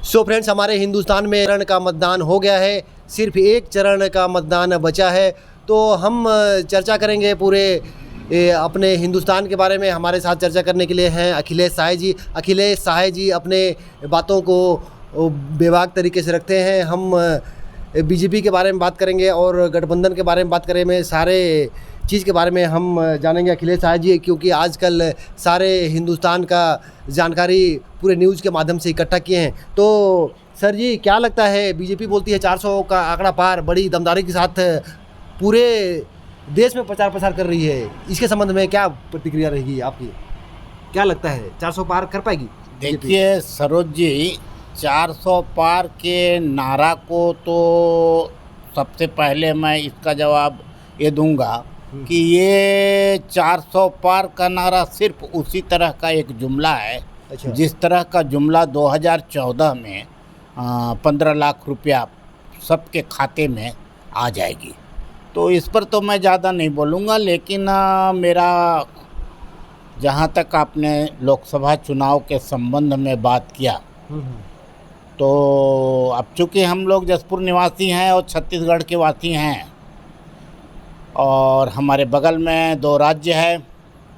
So friends, हमारे हिंदुस्तान में चरण का मतदान हो गया है, सिर्फ एक चरण का मतदान बचा है। तो हम चर्चा करेंगे पूरे अपने हिंदुस्तान के बारे में। हमारे साथ चर्चा करने के लिए हैं अखिलेश साय जी। अखिलेश साय जी अपने बातों को बेबाक तरीके से रखते हैं। हम बीजेपी के बारे में बात करेंगे और गठबंधन के बारे में बात करेंगे, सारे चीज़ के बारे में हम जानेंगे अखिलेश साय जी, क्योंकि आजकल सारे हिंदुस्तान का जानकारी पूरे न्यूज़ के माध्यम से इकट्ठा किए हैं। तो सर जी, क्या लगता है, बीजेपी बोलती है 400 का आंकड़ा पार, बड़ी दमदारी के साथ पूरे देश में प्रचार प्रसार कर रही है, इसके संबंध में क्या प्रतिक्रिया रहेगी आपकी? क्या लगता है 400 पार कर पाएगी? देखिए सरोज जी, 400 पार के नारा को तो सबसे पहले मैं इसका जवाब ये दूंगा कि ये 400 पार का नारा सिर्फ उसी तरह का एक जुमला है। अच्छा। जिस तरह का जुमला 2014 में 15 लाख रुपया सबके खाते में आ जाएगी। तो इस पर तो मैं ज़्यादा नहीं बोलूँगा, लेकिन मेरा जहाँ तक आपने लोकसभा चुनाव के संबंध में बात किया, तो अब चूँकि हम लोग जसपुर निवासी हैं और छत्तीसगढ़ के वासी हैं, और हमारे बगल में 2 राज्य है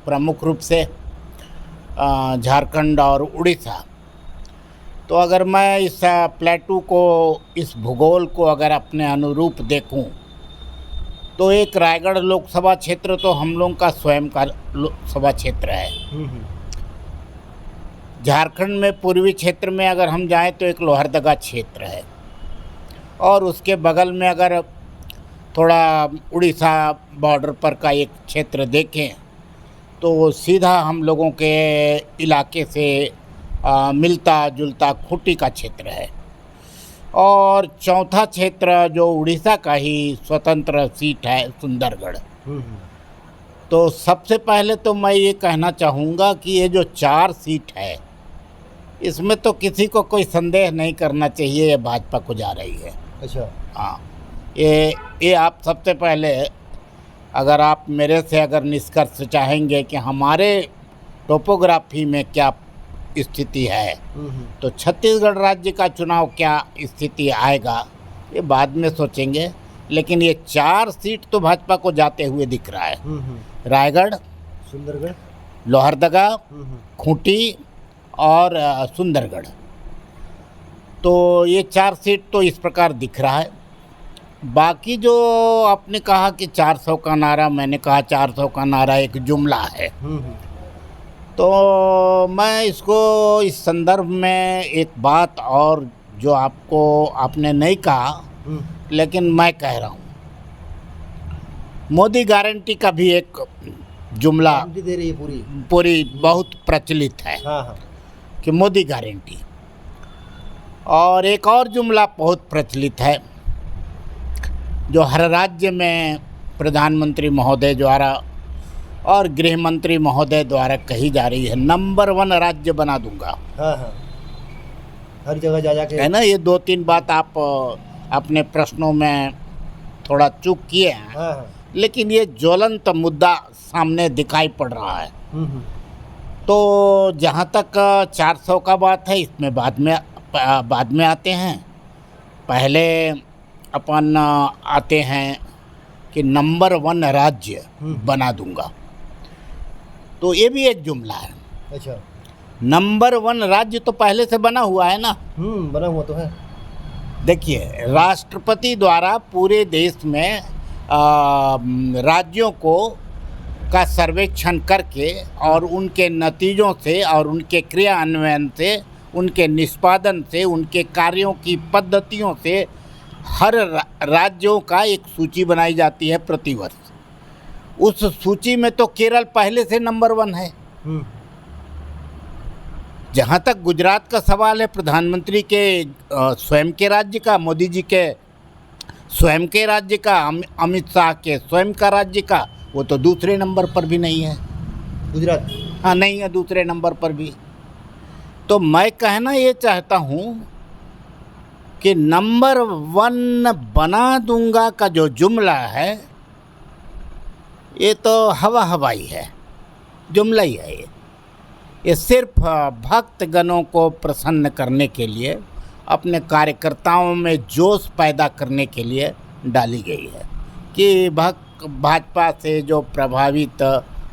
प्रमुख रूप से, झारखंड और उड़ीसा। तो अगर मैं इस प्लेटू को, इस भूगोल को अगर अपने अनुरूप देखूं, तो एक रायगढ़ लोकसभा क्षेत्र तो हम लोगों का स्वयं का लोकसभा क्षेत्र है। झारखंड में पूर्वी क्षेत्र में अगर हम जाएं तो एक लोहरदगा क्षेत्र है, और उसके बगल में अगर थोड़ा उड़ीसा बॉर्डर पर का एक क्षेत्र देखें तो सीधा हम लोगों के इलाके से मिलता जुलता खूंटी का क्षेत्र है। और चौथा क्षेत्र जो उड़ीसा का ही स्वतंत्र सीट है, सुंदरगढ़। तो सबसे पहले तो मैं ये कहना चाहूँगा कि ये जो 4 सीट है, इसमें तो किसी को कोई संदेह नहीं करना चाहिए, ये भाजपा को जा रही है। अच्छा। हाँ, ये आप सबसे पहले, अगर आप मेरे से अगर निष्कर्ष चाहेंगे कि हमारे टोपोग्राफी में क्या स्थिति है, तो छत्तीसगढ़ राज्य का चुनाव क्या स्थिति आएगा ये बाद में सोचेंगे, लेकिन ये 4 सीट तो भाजपा को जाते हुए दिख रहा है। रायगढ़, सुंदरगढ़, लोहरदगा, खूंटी और सुंदरगढ़। तो ये 4 सीट तो इस प्रकार दिख रहा है। बाकी जो आपने कहा कि 400 का नारा, मैंने कहा 400 का नारा एक जुमला है। तो मैं इसको इस संदर्भ में एक बात और जो आपने नहीं कहा, लेकिन मैं कह रहा हूँ, मोदी गारंटी का भी एक जुमला दे रही है पूरी बहुत प्रचलित है। हाँ। कि मोदी गारंटी। और एक और जुमला बहुत प्रचलित है जो हर राज्य में प्रधानमंत्री महोदय द्वारा और गृह मंत्री महोदय द्वारा कही जा रही है, नंबर 1 राज्य बना दूंगा। हाँ। हर जगह जा के है ना। ये 2-3 बात आप अपने प्रश्नों में थोड़ा चूक किए हैं। हाँ। लेकिन ये ज्वलंत मुद्दा सामने दिखाई पड़ रहा है। तो जहाँ तक 400 का बात है, इसमें बाद में आते हैं। पहले अपन आते हैं कि नंबर 1 राज्य बना दूंगा। तो ये भी एक जुमला है। अच्छा। नंबर 1 राज्य तो पहले से बना हुआ है ना। बना हुआ तो है। देखिए, राष्ट्रपति द्वारा पूरे देश में राज्यों को का सर्वेक्षण करके और उनके नतीजों से और उनके क्रियान्वयन से, उनके निष्पादन से, उनके कार्यों की पद्धतियों से हर राज्यों का एक सूची बनाई जाती है प्रतिवर्ष। उस सूची में तो केरल पहले से नंबर 1 है। जहाँ तक गुजरात का सवाल है, प्रधानमंत्री के स्वयं के राज्य का, मोदी जी के स्वयं के राज्य का, अमित शाह के स्वयं का राज्य का, वो तो दूसरे नंबर पर भी नहीं है। गुजरात, हाँ, नहीं है दूसरे नंबर पर भी। तो मैं कहना ये चाहता हूँ कि नंबर 1 बना दूंगा का जो जुमला है, ये तो हवाई है, जुमला ही है। ये सिर्फ भक्तगणों को प्रसन्न करने के लिए अपने कार्यकर्ताओं में जोश पैदा करने के लिए डाली गई है कि भाजपा से जो प्रभावित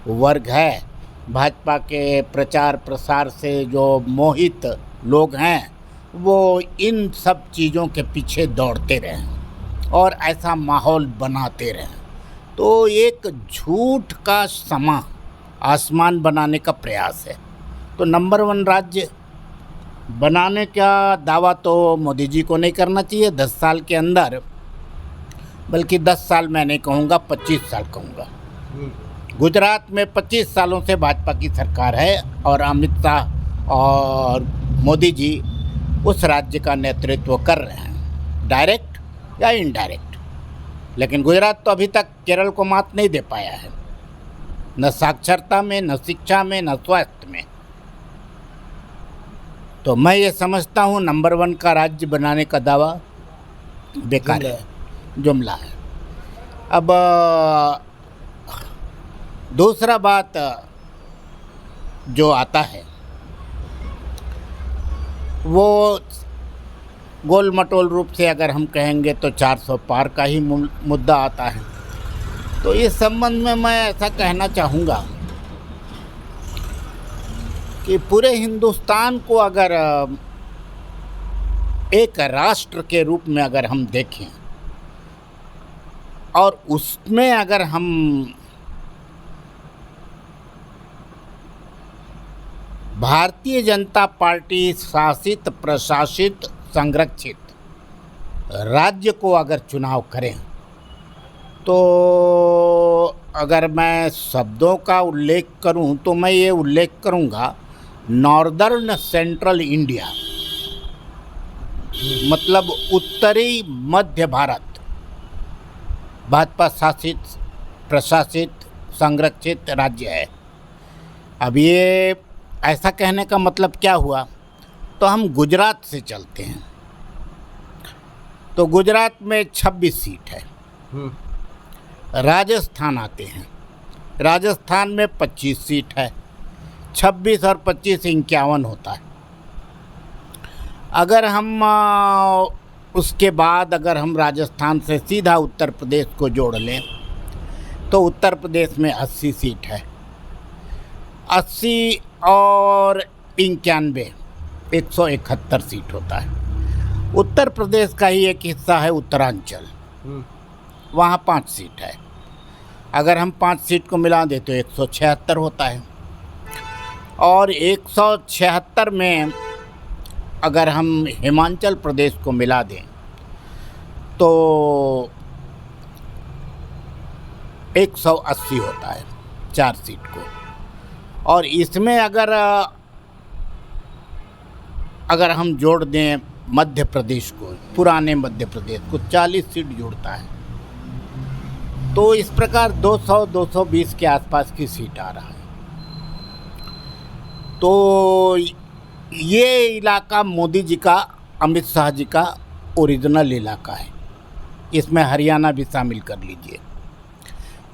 वर्ग है, भाजपा के प्रचार प्रसार से जो मोहित लोग हैं, वो इन सब चीज़ों के पीछे दौड़ते रहें और ऐसा माहौल बनाते रहें। तो एक झूठ का समा आसमान बनाने का प्रयास है। तो नंबर 1 राज्य बनाने का दावा तो मोदी जी को नहीं करना चाहिए 10 साल के अंदर, बल्कि 10 साल मैं नहीं कहूँगा, 25 साल कहूँगा। गुजरात में 25 सालों से भाजपा की सरकार है और अमित शाह और मोदी जी उस राज्य का नेतृत्व कर रहे हैं, डायरेक्ट या इनडायरेक्ट। लेकिन गुजरात तो अभी तक केरल को मात नहीं दे पाया है, न साक्षरता में, न शिक्षा में, न स्वास्थ्य में। तो मैं ये समझता हूँ नंबर 1 का राज्य बनाने का दावा बेकार है, जुमला है। अब दूसरा बात जो आता है वो गोल मटोल रूप से अगर हम कहेंगे तो 400 पार का ही मुद्दा आता है। तो इस संबंध में मैं ऐसा कहना चाहूँगा कि पूरे हिंदुस्तान को अगर एक राष्ट्र के रूप में अगर हम देखें और उसमें अगर हम भारतीय जनता पार्टी शासित, प्रशासित, संरक्षित राज्य को अगर चुनाव करें, तो अगर मैं शब्दों का उल्लेख करूं तो मैं ये उल्लेख करूंगा नॉर्दर्न सेंट्रल इंडिया, मतलब उत्तरी मध्य भारत भाजपा शासित, प्रशासित, संरक्षित राज्य है। अब ये ऐसा कहने का मतलब क्या हुआ, तो हम गुजरात से चलते हैं। तो गुजरात में 26 सीट है। राजस्थान आते हैं, राजस्थान में 25 सीट है। 26 और 25 51 होता है। अगर हम उसके बाद अगर हम राजस्थान से सीधा उत्तर प्रदेश को जोड़ लें तो उत्तर प्रदेश में 80 सीट है। 80 और 91 171 सीट होता है। उत्तर प्रदेश का ही एक हिस्सा है उत्तरांचल, वहाँ 5 सीट है। अगर हम 5 सीट को मिला दें तो 176 होता है। और 176 में अगर हम हिमाचल प्रदेश को मिला दें तो 180 होता है 4 सीट को। और इसमें अगर हम जोड़ दें मध्य प्रदेश को, पुराने मध्य प्रदेश को, 40 सीट जोड़ता है। तो इस प्रकार 200-220 के आसपास की सीट आ रहा है। तो ये इलाका मोदी जी का, अमित शाह जी का ओरिजिनल इलाका है। इसमें हरियाणा भी शामिल कर लीजिए।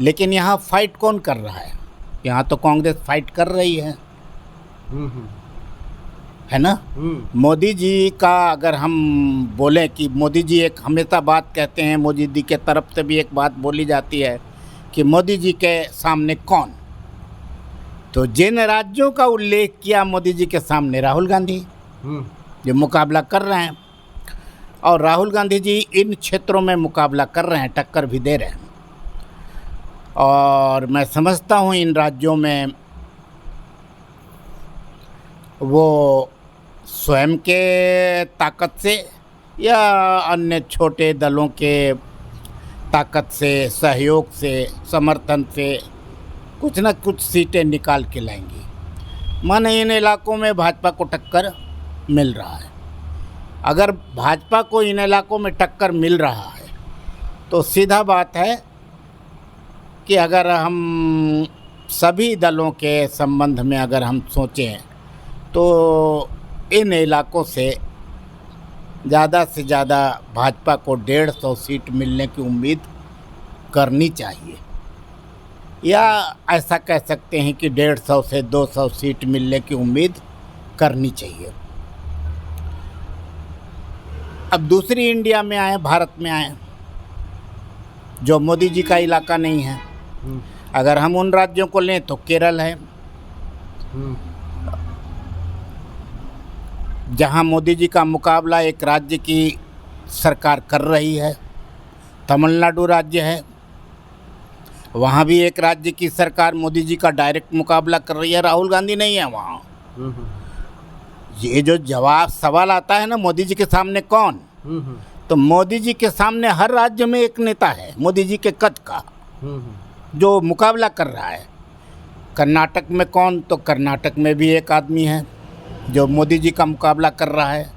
लेकिन यहाँ फाइट कौन कर रहा है? यहाँ तो कांग्रेस फाइट कर रही है ना। मोदी जी का अगर हम बोलें कि मोदी जी एक हमेशा बात कहते हैं, मोदी जी के तरफ से भी एक बात बोली जाती है कि मोदी जी के सामने कौन, तो जिन राज्यों का उल्लेख किया मोदी जी के सामने राहुल गांधी जो मुकाबला कर रहे हैं, और राहुल गांधी जी इन क्षेत्रों में मुकाबला कर रहे हैं, टक्कर भी दे रहे हैं। और मैं समझता हूँ इन राज्यों में वो स्वयं के ताकत से या अन्य छोटे दलों के ताकत से, सहयोग से, समर्थन से कुछ न कुछ सीटें निकाल के लाएंगी। माने इन इलाकों में भाजपा को टक्कर मिल रहा है। अगर भाजपा को इन इलाकों में टक्कर मिल रहा है तो सीधा बात है कि अगर हम सभी दलों के संबंध में अगर हम सोचें तो इन इलाकों से ज़्यादा भाजपा को 150 सीट मिलने की उम्मीद करनी चाहिए, या ऐसा कह सकते हैं कि 150 से 200 सीट मिलने की उम्मीद करनी चाहिए। अब दूसरी इंडिया में आए, भारत में आए, जो मोदी जी का इलाका नहीं है। अगर हम उन राज्यों को लें तो केरल है, जहां मोदी जी का मुकाबला एक राज्य की सरकार कर रही है। तमिलनाडु राज्य है, वहाँ भी एक राज्य की सरकार मोदी जी का डायरेक्ट मुकाबला कर रही है, राहुल गांधी नहीं है वहाँ। ये जो जवाब सवाल आता है ना, मोदी जी के सामने कौन, तो मोदी जी के सामने हर राज्य में एक नेता है मोदी जी के कद का, जो मुकाबला कर रहा है। कर्नाटक में कौन, तो कर्नाटक में भी एक आदमी है जो मोदी जी का मुकाबला कर रहा है।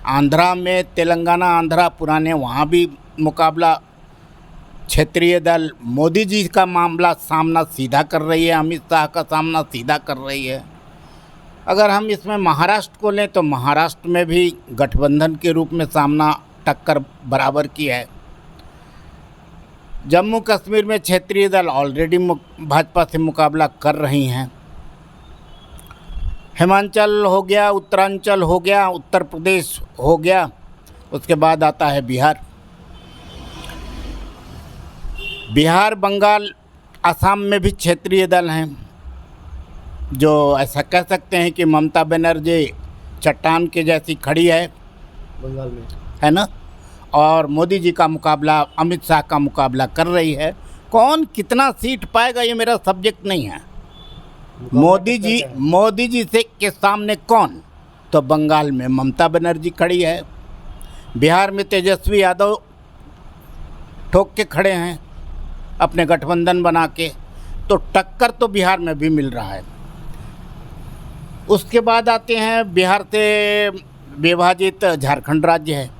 आंध्रा में, तेलंगाना आंध्रा पुराने, वहाँ भी मुकाबला क्षेत्रीय दल मोदी जी का मामला सामना सीधा कर रही है, अमित शाह का सामना सीधा कर रही है। अगर हम इसमें महाराष्ट्र को लें तो महाराष्ट्र में भी गठबंधन के रूप में सामना टक्कर बराबर की है। जम्मू कश्मीर में क्षेत्रीय दल ऑलरेडी भाजपा से मुकाबला कर रही हैं। हिमाचल हो गया, उत्तरांचल हो गया, उत्तर प्रदेश हो गया, उसके बाद आता है बिहार। बिहार, बंगाल, असम में भी क्षेत्रीय दल हैं, जो ऐसा कह सकते हैं कि ममता बनर्जी चट्टान के जैसी खड़ी है बंगाल में, है ना, और मोदी जी का मुकाबला, अमित शाह का मुकाबला कर रही है। कौन कितना सीट पाएगा ये मेरा सब्जेक्ट नहीं है। मोदी जी से के सामने कौन, तो बंगाल में ममता बनर्जी खड़ी है, बिहार में तेजस्वी यादव ठोक के खड़े हैं अपने गठबंधन बना के, तो टक्कर तो बिहार में भी मिल रहा है। उसके बाद आते हैं बिहार से विभाजित झारखंड राज्य है।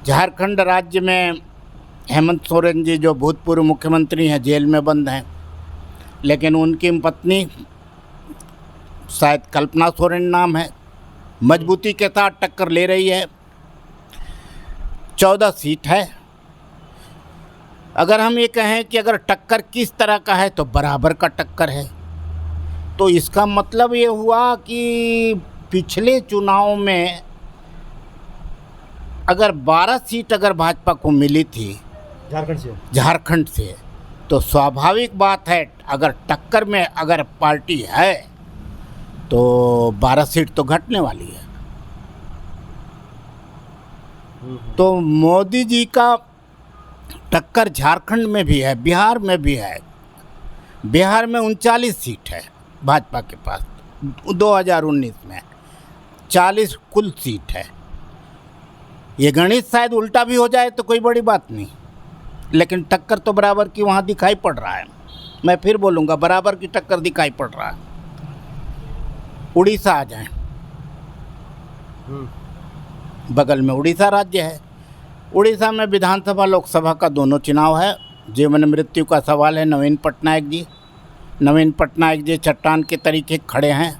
झारखंड राज्य में हेमंत सोरेन जी, जो भूतपूर्व मुख्यमंत्री हैं, जेल में बंद हैं, लेकिन उनकी पत्नी, शायद कल्पना सोरेन नाम है, मजबूती के साथ टक्कर ले रही है। 14 सीट है। अगर हम ये कहें कि अगर टक्कर किस तरह का है तो बराबर का टक्कर है, तो इसका मतलब ये हुआ कि पिछले चुनाव में अगर 12 सीट अगर भाजपा को मिली थी झारखंड से, तो स्वाभाविक बात है अगर टक्कर में अगर पार्टी है तो 12 सीट तो घटने वाली है। तो मोदी जी का टक्कर झारखंड में भी है, बिहार में भी है। बिहार में 39 सीट है भाजपा के पास 2019 में, 40 कुल सीट है। ये गणित शायद उल्टा भी हो जाए तो कोई बड़ी बात नहीं, लेकिन टक्कर तो बराबर की वहाँ दिखाई पड़ रहा है। मैं फिर बोलूँगा, बराबर की टक्कर दिखाई पड़ रहा है। उड़ीसा आ जाए, बगल में उड़ीसा राज्य है। उड़ीसा में विधानसभा लोकसभा का दोनों चुनाव है। जीवन मृत्यु का सवाल है नवीन पटनायक जी। नवीन पटनायक जी चट्टान के तरीके खड़े हैं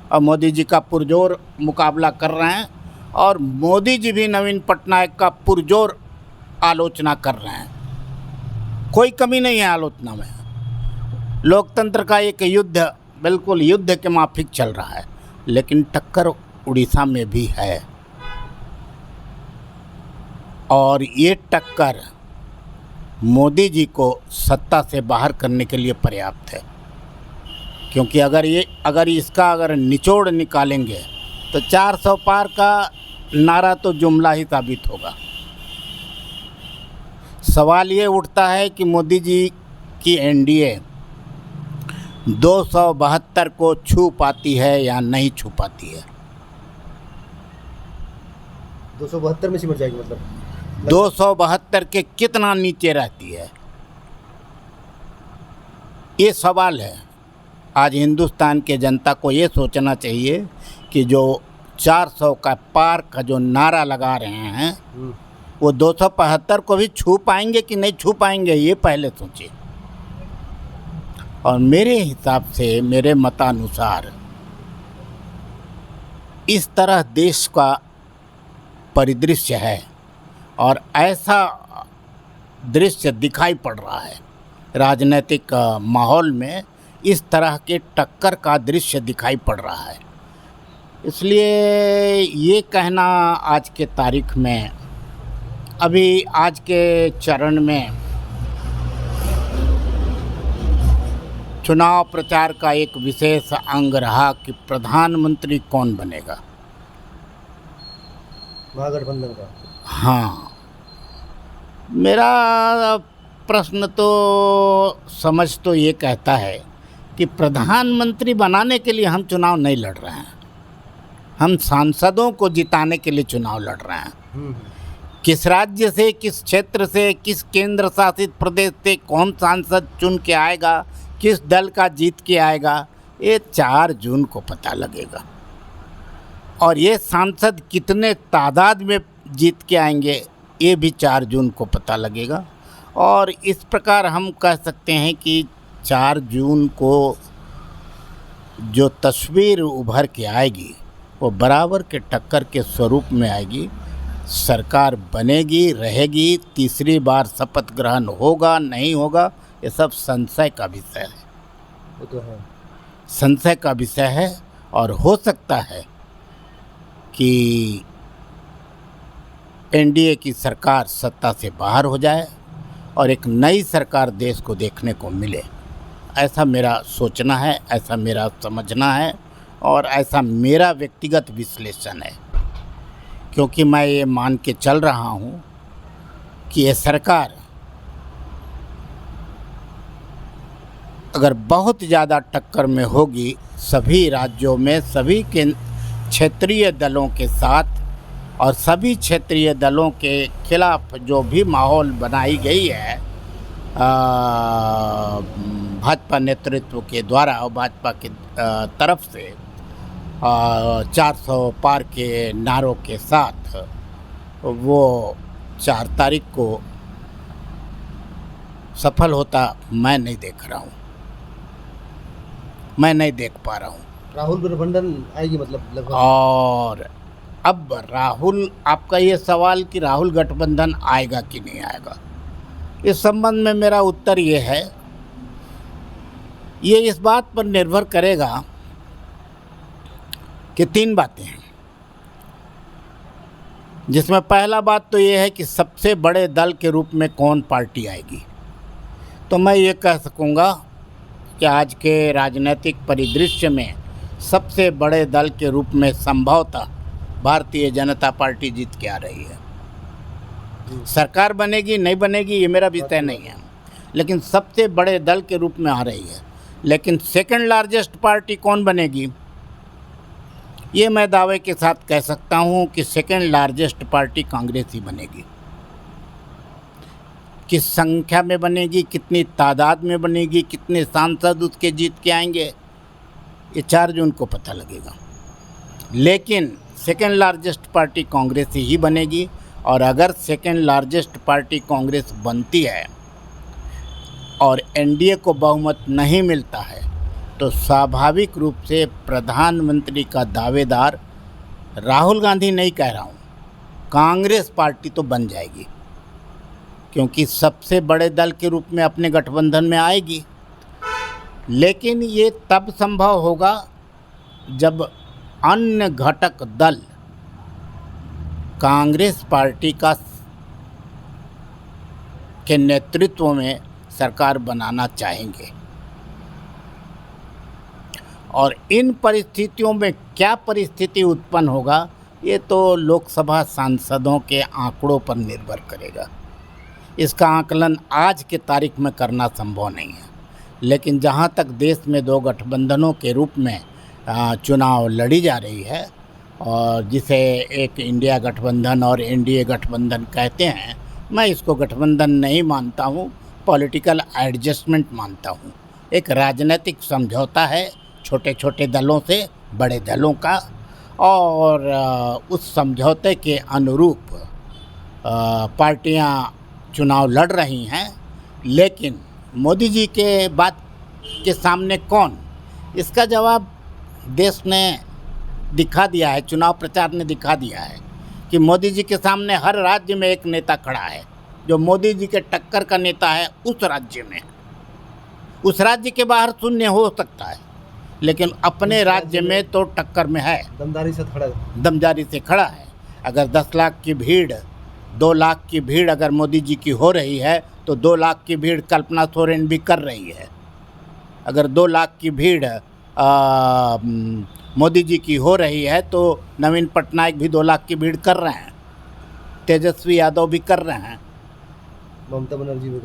और मोदी जी का पुरजोर मुकाबला कर रहे हैं, और मोदी जी भी नवीन पटनायक का पुरजोर आलोचना कर रहे हैं। कोई कमी नहीं है आलोचना में। लोकतंत्र का एक युद्ध, बिल्कुल युद्ध के माफिक चल रहा है, लेकिन टक्कर उड़ीसा में भी है। और ये टक्कर मोदी जी को सत्ता से बाहर करने के लिए पर्याप्त है, क्योंकि अगर इसका निचोड़ निकालेंगे तो 400 पार का नारा तो जुमला ही साबित होगा। सवाल ये उठता है कि मोदी जी की एनडीए 272 को छू पाती है या नहीं छू पाती है। 272 में सिमट जाएगी, मतलब 272 के कितना नीचे रहती है, ये सवाल है। आज हिंदुस्तान के जनता को ये सोचना चाहिए कि जो 400 का पार का जो नारा लगा रहे हैं, वो 275 को भी छू पाएंगे कि नहीं छू पाएंगे, ये पहले सोचिए। और मेरे हिसाब से, मेरे मतानुसार, इस तरह देश का परिदृश्य है और ऐसा दृश्य दिखाई पड़ रहा है राजनीतिक माहौल में। इस तरह के टक्कर का दृश्य दिखाई पड़ रहा है। इसलिए ये कहना आज के तारीख में, अभी आज के चरण में चुनाव प्रचार का एक विशेष अंग रहा कि प्रधानमंत्री कौन बनेगा। महागठबंधन का। हाँ, मेरा प्रश्न तो समझ तो ये कहता है कि प्रधानमंत्री बनाने के लिए हम चुनाव नहीं लड़ रहे हैं, हम सांसदों को जिताने के लिए चुनाव लड़ रहे हैं। किस राज्य से, किस क्षेत्र से, किस केंद्र शासित प्रदेश से कौन सांसद चुन के आएगा, किस दल का जीत के आएगा, ये 4 जून को पता लगेगा। और ये सांसद कितने तादाद में जीत के आएंगे, ये भी 4 जून को पता लगेगा। और इस प्रकार हम कह सकते हैं कि 4 जून को जो तस्वीर उभर के आएगी वो बराबर के टक्कर के स्वरूप में आएगी। सरकार बनेगी, रहेगी, तीसरी बार शपथ ग्रहण होगा, नहीं होगा, ये सब संशय का विषय है। वो तो है, संशय का विषय है। और हो सकता है कि एनडीए की सरकार सत्ता से बाहर हो जाए और एक नई सरकार देश को देखने को मिले। ऐसा मेरा सोचना है, ऐसा मेरा समझना है और ऐसा मेरा व्यक्तिगत विश्लेषण है। क्योंकि मैं ये मान के चल रहा हूँ कि ये सरकार अगर बहुत ज़्यादा टक्कर में होगी सभी राज्यों में, सभी के क्षेत्रीय दलों के साथ और सभी क्षेत्रीय दलों के खिलाफ जो भी माहौल बनाई गई है भाजपा नेतृत्व के द्वारा और भाजपा की तरफ से 400 पार के नारों के साथ, वो 4 तारीख को सफल होता मैं नहीं देख रहा हूँ, मैं नहीं देख पा रहा हूँ। राहुल गठबंधन आएगी मतलब लगभग। और अब राहुल, आपका ये सवाल कि राहुल गठबंधन आएगा कि नहीं आएगा, इस संबंध में मेरा उत्तर ये है, ये इस बात पर निर्भर करेगा कि 3 बातें हैं, जिसमें पहला बात तो ये है कि सबसे बड़े दल के रूप में कौन पार्टी आएगी। तो मैं ये कह सकूँगा कि आज के राजनीतिक परिदृश्य में सबसे बड़े दल के रूप में संभवतः भारतीय जनता पार्टी जीत के आ रही है। सरकार बनेगी नहीं बनेगी ये मेरा विषय नहीं है, लेकिन सबसे बड़े दल के रूप में आ रही है। लेकिन सेकंड लार्जेस्ट पार्टी कौन बनेगी, ये मैं दावे के साथ कह सकता हूँ कि सेकंड लार्जेस्ट पार्टी कांग्रेस ही बनेगी। किस संख्या में बनेगी, कितनी तादाद में बनेगी, कितने सांसद उसके जीत के आएंगे, ये 4 जून को पता लगेगा। लेकिन सेकंड लार्जेस्ट पार्टी कांग्रेस ही बनेगी। और अगर सेकंड लार्जेस्ट पार्टी कांग्रेस बनती है और एनडीए को बहुमत नहीं मिलता है तो स्वाभाविक रूप से प्रधानमंत्री का दावेदार राहुल गांधी नहीं कह रहा हूँ, कांग्रेस पार्टी तो बन जाएगी, क्योंकि सबसे बड़े दल के रूप में अपने गठबंधन में आएगी। लेकिन ये तब संभव होगा जब अन्य घटक दल कांग्रेस पार्टी के नेतृत्व में सरकार बनाना चाहेंगे। और इन परिस्थितियों में क्या परिस्थिति उत्पन्न होगा, ये तो लोकसभा सांसदों के आंकड़ों पर निर्भर करेगा। इसका आकलन आज के तारीख में करना संभव नहीं है। लेकिन जहाँ तक देश में 2 गठबंधनों के रूप में चुनाव लड़ी जा रही है और जिसे एक इंडिया गठबंधन और एनडीए गठबंधन कहते हैं, मैं इसको गठबंधन नहीं मानता हूँ, पॉलिटिकल एडजस्टमेंट मानता हूँ। एक राजनीतिक समझौता है छोटे छोटे दलों से बड़े दलों का, और उस समझौते के अनुरूप पार्टियां चुनाव लड़ रही हैं। लेकिन मोदी जी के बात के सामने कौन, इसका जवाब देश ने दिखा दिया है, चुनाव प्रचार ने दिखा दिया है कि मोदी जी के सामने हर राज्य में एक नेता खड़ा है जो मोदी जी के टक्कर का नेता है उस राज्य में। उस राज्य के बाहर शून्य हो सकता है, लेकिन अपने राज्य में तो टक्कर में है, दमदारी से खड़ा है। दमदारी से खड़ा है। अगर 10 लाख की भीड़, 2 लाख की भीड़ अगर मोदी जी की हो रही है तो 2 लाख की भीड़ कल्पना सोरेन भी कर रही है। अगर 2 लाख की भीड़ मोदी जी की हो रही है तो नवीन पटनायक भी 2 लाख की भीड़ कर रहे हैं, तेजस्वी यादव भी कर रहे हैं,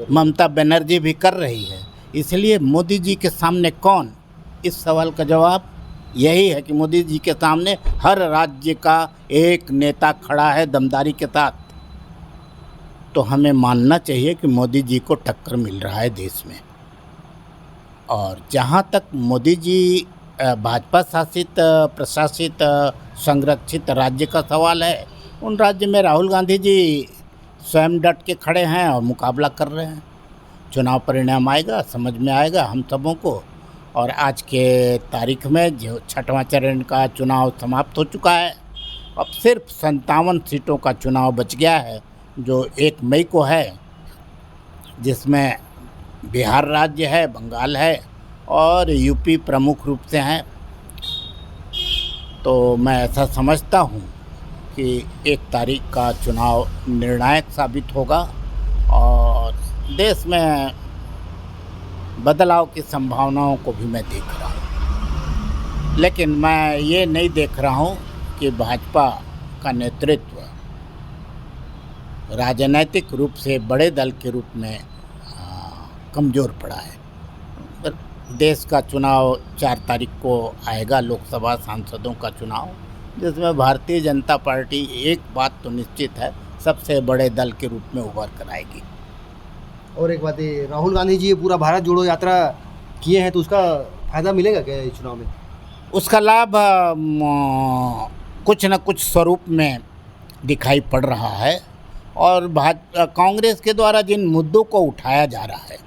ममता बनर्जी भी कर रही है। इसलिए मोदी जी के सामने कौन, इस सवाल का जवाब यही है कि मोदी जी के सामने हर राज्य का एक नेता खड़ा है दमदारी के साथ। तो हमें मानना चाहिए कि मोदी जी को टक्कर मिल रहा है देश में। और जहाँ तक मोदी जी भाजपा शासित, प्रशासित, संरक्षित राज्य का सवाल है, उन राज्य में राहुल गांधी जी स्वयं डट के खड़े हैं और मुकाबला कर रहे हैं। चुनाव परिणाम आएगा, समझ में आएगा हम सबों को। और आज के तारीख में जो 6वां चरण का चुनाव समाप्त हो चुका है, अब सिर्फ 57 सीटों का चुनाव बच गया है, जो 1 मई को है, जिसमें बिहार राज्य है, बंगाल है और यूपी प्रमुख रूप से हैं। तो मैं ऐसा समझता हूँ कि 1 तारीख का चुनाव निर्णायक साबित होगा और देश में बदलाव की संभावनाओं को भी मैं देख रहा हूँ। लेकिन मैं ये नहीं देख रहा हूँ कि भाजपा का नेतृत्व राजनीतिक रूप से बड़े दल के रूप में कमज़ोर पड़ा है। देश का चुनाव 4 तारीख को आएगा, लोकसभा सांसदों का चुनाव, जिसमें भारतीय जनता पार्टी, एक बात तो निश्चित है, सबसे बड़े दल के रूप में उभर कर आएगी। और एक बात है, राहुल गांधी जी पूरा भारत जोड़ो यात्रा किए हैं, तो उसका फायदा मिलेगा क्या इस चुनाव में? उसका लाभ कुछ न कुछ स्वरूप में दिखाई पड़ रहा है। और कांग्रेस के द्वारा जिन मुद्दों को उठाया जा रहा है,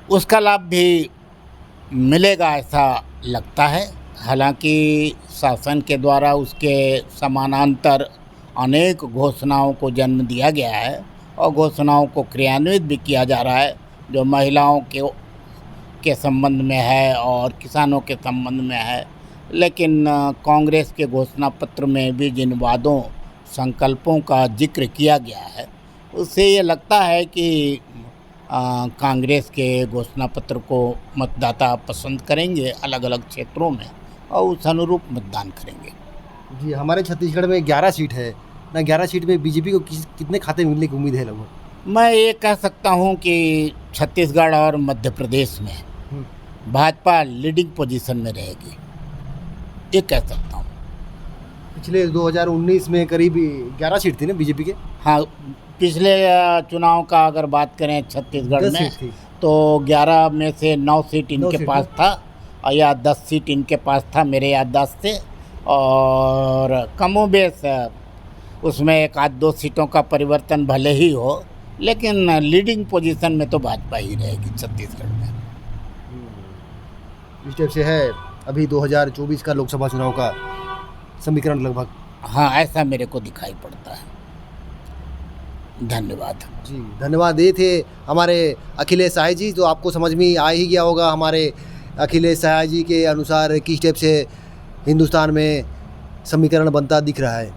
उसका लाभ भी मिलेगा ऐसा लगता है। हालांकि शासन के द्वारा उसके समानांतर अनेक घोषणाओं को जन्म दिया गया है और घोषणाओं को क्रियान्वित भी किया जा रहा है, जो महिलाओं के संबंध में है और किसानों के संबंध में है। लेकिन कांग्रेस के घोषणा पत्र में भी जिन वादों, संकल्पों का जिक्र किया गया है, उससे ये लगता है कि कांग्रेस के घोषणा पत्र को मतदाता पसंद करेंगे अलग अलग क्षेत्रों में और उस अनुरूप मतदान करेंगे। जी, हमारे छत्तीसगढ़ में 11 सीट है ना, 11 सीट में बीजेपी को कितने खाते मिलने की उम्मीद है लगभग? मैं ये कह सकता हूँ कि छत्तीसगढ़ और मध्य प्रदेश में भाजपा लीडिंग पोजीशन में रहेगी, ये कह सकता हूँ। पिछले 2019 में करीब 11 सीट थी ना बीजेपी के? हाँ, पिछले चुनाव का अगर बात करें छत्तीसगढ़ में, तो 11 में से 9 सीट इनके पास था या 10 सीट इनके पास था मेरे याददाश्त से। और कमोबेश उसमें 1-2 सीटों का परिवर्तन भले ही हो, लेकिन लीडिंग पोजीशन में तो भाजपा ही रहेगी छत्तीसगढ़ में। इस टाइप से है अभी 2024 का लोकसभा चुनाव का समीकरण लगभग। हाँ, ऐसा मेरे को दिखाई पड़ता है। धन्यवाद जी, धन्यवाद। ये थे हमारे अखिलेश साय जी। तो आपको समझ में आ ही गया होगा हमारे अखिलेश साय जी के अनुसार किस टाइप से हिंदुस्तान में समीकरण बनता दिख रहा है।